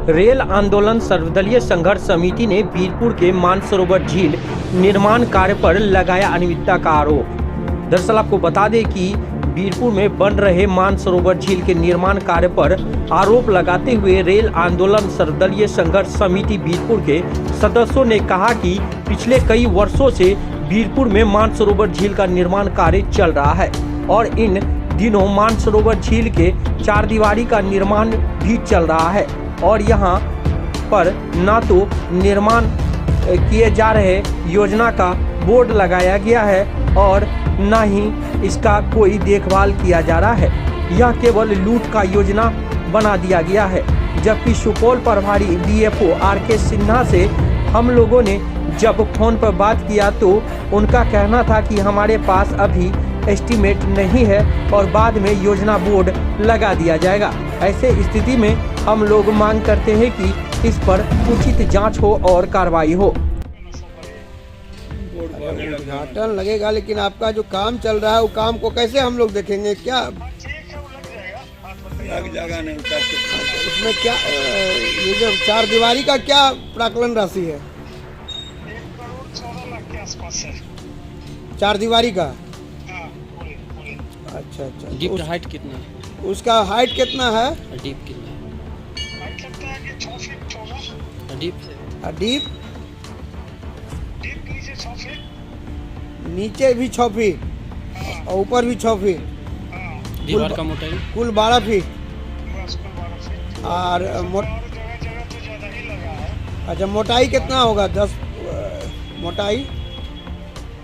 Rail आंदोलन सर्वदलीय संघर्ष समिति ने बीरपुर के मानसरोवर झील निर्माण कार्य पर लगाया अनियमितता का आरोप। दरअसल आपको बता दें कि बीरपुर में बन रहे मानसरोवर झील के निर्माण कार्य पर आरोप लगाते हुए रेल आंदोलन सर्वदलीय संघर्ष समिति बीरपुर के सदस्यों ने कहा कि पिछले कई वर्षों से बीरपुर में मानसरोवर झील का निर्माण कार्य चल रहा है और इन दिनों मानसरोवर झील के चारदीवारी का निर्माण भी चल रहा है और यहाँ पर न तो निर्माण किए जा रहे योजना का बोर्ड लगाया गया है और न ही इसका कोई देखभाल किया जा रहा है। यह केवल लूट का योजना बना दिया गया है। जबकि सुपौल प्रभारी डीएफओ आरके सिन्हा से हम लोगों ने जब फोन पर बात किया तो उनका कहना था कि हमारे पास अभी एस्टीमेट नहीं है और बाद में योजना बोर्ड लगा दिया जाएगा। ऐसे स्थिति में हम लोग मांग करते हैं कि इस पर उचित जांच हो और कार्रवाई हो। उद्घाटन लगेगा, लेकिन आपका जो काम चल रहा है वो काम को कैसे हम लोग देखेंगे? क्या नहीं इसमें क्या ये जो चार दीवारी का क्या प्राकलन राशि है? 1 करोड़ 14 लाख के आसपास है चार दीवारी का। पूरे। अच्छा अच्छा। डीप हाइट कितना है? उसका हाइट कितना है? डीप कितना है? हाइट लगता है कि 6 फीट 14। डीप से डीप नीचे 6 फीट, नीचे भी 6 फीट और ऊपर भी 6 फीट, दीवार का मोटाई कुल 12 फीट। बस कुल 12 फीट। और और जगह जगह तो ज़्यादा ही लगा है। अच्छा, मोटाई कितना होगा? 10 मोटाई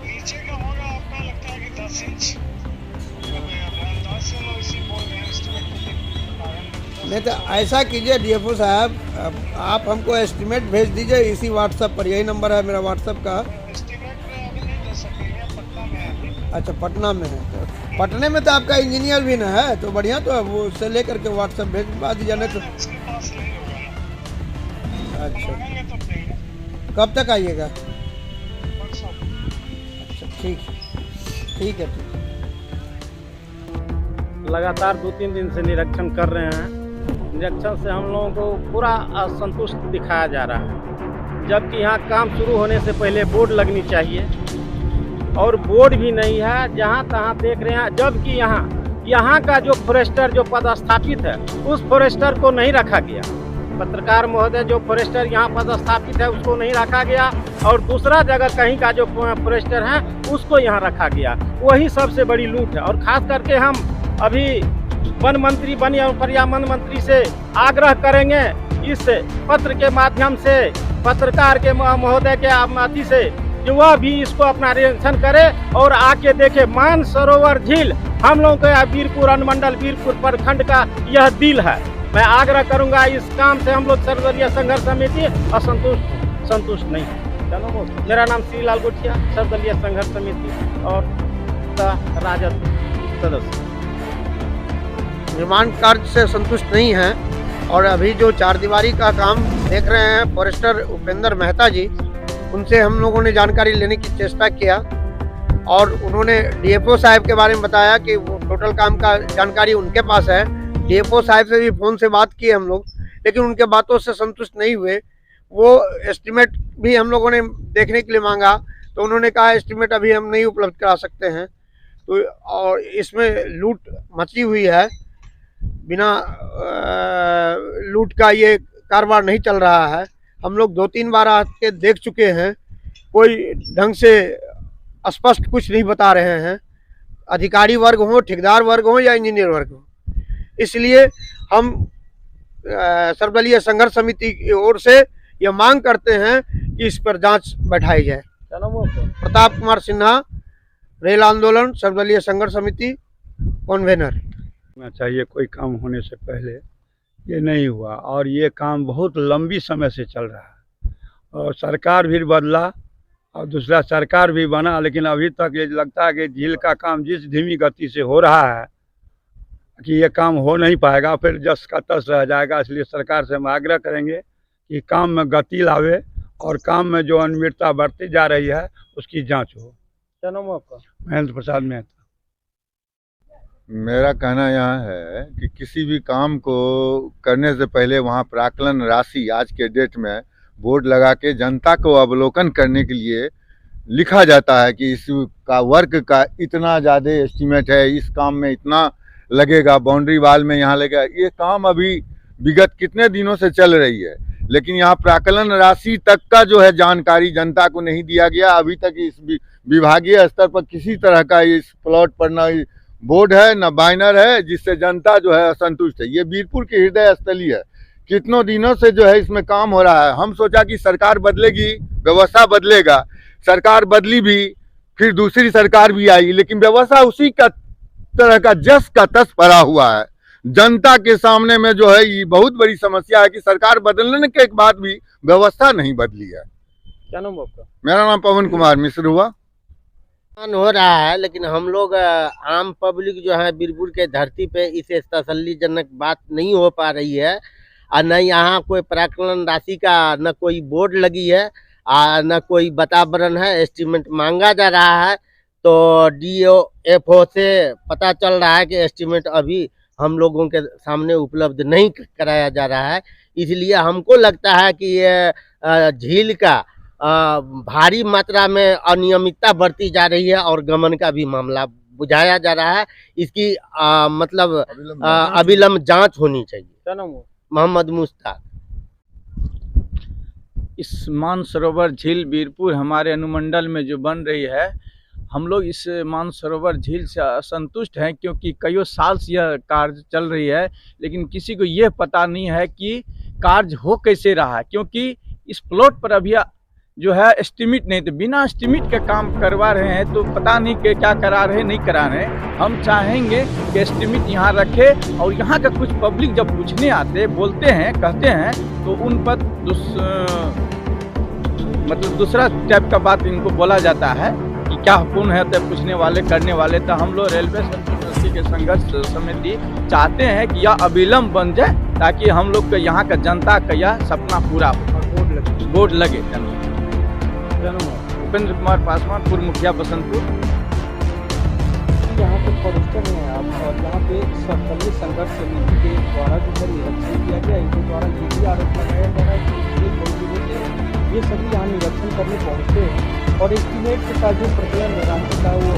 नीचे का होगा आपका लगता है कि 10 इंच। अंदाज से लोग इसी बोल रहे हैं एस्टिमेट। नहीं तो ऐसा कीजिए डीएफओ साहब, आप हमको एस्टीमेट भेज दीजिए इसी व्हाट्सएप पर, यही नंबर है मेरा व्हाट्सएप का। एस्टिमेट में अभी नहीं दे सकेंगे, पटना में है अभी। अच्छा, पटना में है। तो पटने में तो आपका इंजीनियर भी ना है, तो बढ़िया, तो वो उससे लेकर के व्हाट्सएप भेजवा दीजिए। नहीं तो उसके पास नहीं होगा ना। अच्छा, मांगेंगे तो देंगे। कब तक आइएगा? परसों। अच्छा, ठीक है ठीक है। लगातार 2-3 दिन से निरीक्षण कर रहे हैं। निरीक्षण से हम लोगों को पूरा असंतुष्ट दिखाया जा रहा है, जबकि यहाँ काम शुरू होने से पहले बोर्ड लगनी चाहिए और बोर्ड भी नहीं है। जहाँ तहाँ देख रहे हैं, जबकि यहाँ का जो फॉरेस्टर जो पदस्थापित है उस फॉरेस्टर को नहीं रखा गया। पत्रकार महोदय जो फॉरेस्टर यहाँ पदस्थापित है उसको नहीं रखा गया और दूसरा जगह कहीं का जो फॉरेस्टर है उसको यहाँ रखा गया। वही सबसे बड़ी लूट है। और ख़ास करके हम अभी वन मंत्री पर्यावरण मंत्री से आग्रह करेंगे, इस पत्र के माध्यम से, पत्रकार के महोदय के अति से, कि वह भी इसको अपना निरीक्षण करे और आके देखे। मानसरोवर झील हम लोगों के बीरपुर अनुमंडल बीरपुर प्रखंड का यह दिल है। मैं आग्रह करूंगा, इस काम से हम लोग सर्वदलीय संघर्ष समिति संतुष्ट नहीं है। चलो, मेरा नाम श्रीलाल गोठिया, सर्वदलीय संघर्ष समिति और राजद सदस्य। निर्माण कार्य से संतुष्ट नहीं है और अभी जो चार दीवारी का काम देख रहे हैं फॉरेस्टर उपेंद्र मेहता जी, उनसे हम लोगों ने जानकारी लेने की चेष्टा किया और उन्होंने डीएफओ साहब के बारे में बताया कि वो टोटल काम का जानकारी उनके पास है। डीएफओ साहब से भी फ़ोन से बात की हम लोग, लेकिन उनके बातों से संतुष्ट नहीं हुए। वो एस्टीमेट भी हम लोगों ने देखने के लिए मांगा तो उन्होंने कहा एस्टीमेट अभी हम नहीं उपलब्ध करा सकते हैं। तो और इसमें लूट मची हुई है, बिना लूट का ये कारोबार नहीं चल रहा है। हम लोग 2-3 बार आके देख चुके हैं, कोई ढंग से स्पष्ट कुछ नहीं बता रहे हैं, अधिकारी वर्ग हो, ठेकेदार वर्ग हो या इंजीनियर वर्ग हो। इसलिए हम सर्वदलीय संघर्ष समिति की ओर से यह मांग करते हैं कि इस पर जांच बैठाई जाए। प्रताप कुमार सिन्हा, रेल आंदोलन सर्वदलीय संघर्ष समिति कन्वेनर। चाहिए कोई काम होने से पहले, ये नहीं हुआ और ये काम बहुत लंबी समय से चल रहा है और सरकार भी बदला और दूसरा सरकार भी बना, लेकिन अभी तक ये लगता है कि झील का काम जिस धीमी गति से हो रहा है कि ये काम हो नहीं पाएगा, फिर जस का तस रह जाएगा। इसलिए सरकार से हम आग्रह करेंगे कि काम में गति लावे और काम में जो अनियमितता बढ़ती जा रही है उसकी जांच हो। क्या नाम है आपका? महेंद्र प्रसाद मेहता। मेरा कहना यहाँ है कि किसी भी काम को करने से पहले वहाँ प्राक्कलन राशि आज के डेट में बोर्ड लगा के जनता को अवलोकन करने के लिए लिखा जाता है कि इसका वर्क का इतना ज़्यादा एस्टीमेट है, इस काम में इतना लगेगा, बाउंड्री वाल में यहाँ लगेगा। ये काम अभी विगत कितने दिनों से चल रही है, लेकिन यहाँ प्राक्कलन राशि तक का जो है जानकारी जनता को नहीं दिया गया। अभी तक इस विभागीय स्तर पर किसी तरह का इस प्लॉट पर न बोर्ड है न बैनर है, जिससे जनता जो है असंतुष्ट है। ये वीरपुर की हृदय स्थली है, कितनों दिनों से जो है इसमें काम हो रहा है। हम सोचा कि सरकार बदलेगी, व्यवस्था बदलेगा, सरकार बदली भी, फिर दूसरी सरकार भी आई, लेकिन व्यवस्था उसी का तरह का जस का तस पड़ा हुआ है। जनता के सामने में जो है ये बहुत बड़ी समस्या है कि सरकार बदलने के बाद भी व्यवस्था नहीं बदली है। क्या नाम आपका? मेरा नाम पवन कुमार मिश्र हुआ। हो रहा है, लेकिन हम लोग आम पब्लिक जो है वीरपुर के धरती पे इस तसल्लीजनक बात नहीं हो पा रही है। और न यहाँ कोई प्राक्कलन राशि का न कोई बोर्ड लगी है, न कोई वातावरण है। एस्टीमेट मांगा जा रहा है तो DOFO से पता चल रहा है कि एस्टीमेट अभी हम लोगों के सामने उपलब्ध नहीं कराया जा रहा है। इसलिए हमको लगता है कि ये झील का भारी मात्रा में अनियमितता बरती जा रही है और गमन का भी मामला बुझाया जा रहा है। इसकी मतलब अविलंब जांच होनी चाहिए। क्या नाम हुआ? मोहम्मद मुश्ताक। इस मानसरोवर झील वीरपुर हमारे अनुमंडल में जो बन रही है, हम लोग इस मानसरोवर झील से असंतुष्ट हैं, क्योंकि कई साल से यह कार्य चल रही है, लेकिन किसी को यह पता नहीं है कि कार्य हो कैसे रहा है। क्योंकि इस प्लॉट पर अभी जो है एस्टीमेट नहीं, तो बिना एस्टीमेट का काम करवा रहे हैं, तो पता नहीं कि क्या करा रहे नहीं करा रहे। हम चाहेंगे कि एस्टीमेट यहाँ रखे, और यहाँ का कुछ पब्लिक जब पूछने आते, बोलते हैं, कहते हैं, तो उन पर मतलब दूसरा टाइप का बात इनको बोला जाता है कि क्या कौन है तो पूछने वाले करने वाले। तो हम लोग रेलवे संतुष्टि के संघर्ष समिति चाहते हैं कि यह अविलंब बन जाए, ताकि हम लोग का यहाँ का जनता का यह सपना पूरा हो, बोर्ड लगे। उपेंद्र कुमार पासवान, पूर्व मुखिया बसंतपुर। यहाँ पे फॉरेस्टर हैं आप, और यहाँ पे सर्वदलीय संघर्ष समिति के द्वारा जो है निरीक्षण किया गया, इनके द्वारा ये भी आरोप लगाया जा रहा है कि पिछले कई दिनों से ये सभी यहाँ निरीक्षण करने पहुँचते हैं और एस्टीमेट का जो प्रकलन राशि का वो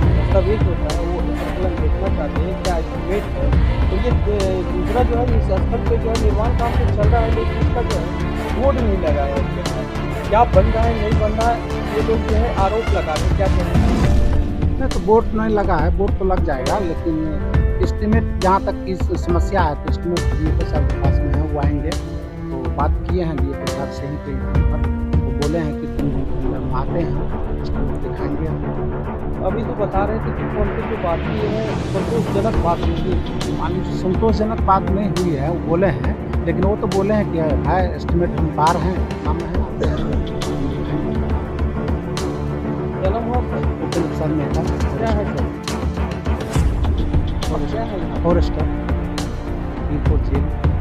दस्तावेज होता है, वो प्रकलन देखना चाहते हैं क्या एस्टीमेट है। तो ये दूसरा जो है इस स्तर पर जो है निर्माण काम तो चल रहा है, लेकिन इसका जो है बोर्ड नहीं लगाया है। क्या बन रहा है नहीं बन रहा है, ये लोग जो है आरोप लगा रहे हैं। क्या कहना है? नहीं, तो बोर्ड नहीं लगा है, बोर्ड तो लग जाएगा, लेकिन एस्टीमेट जहाँ तक की समस्या है तो एस्टीमेट DFO साहब के पास में है, वो आएंगे। तो बात किए हैं DFO साहब से ही पे, वो बोले हैं कि तुम आते हैं एस्टीमेट दिखाएंगे। अभी तो बता रहे थे कि कौन सी जो बात की है संतोषजनक बात हुई। मान लीजिए संतोषजनक बात नहीं हुई है, वो बोले हैं, लेकिन वो तो बोले हैं कि है एस्टीमेट हम पार हैं, काम है, आते हैं। क्या नाम हुआ? उपेंद्र सर मेहता। क्या है सर? और क्या है? फॉरेस्टर वीरपुर झील।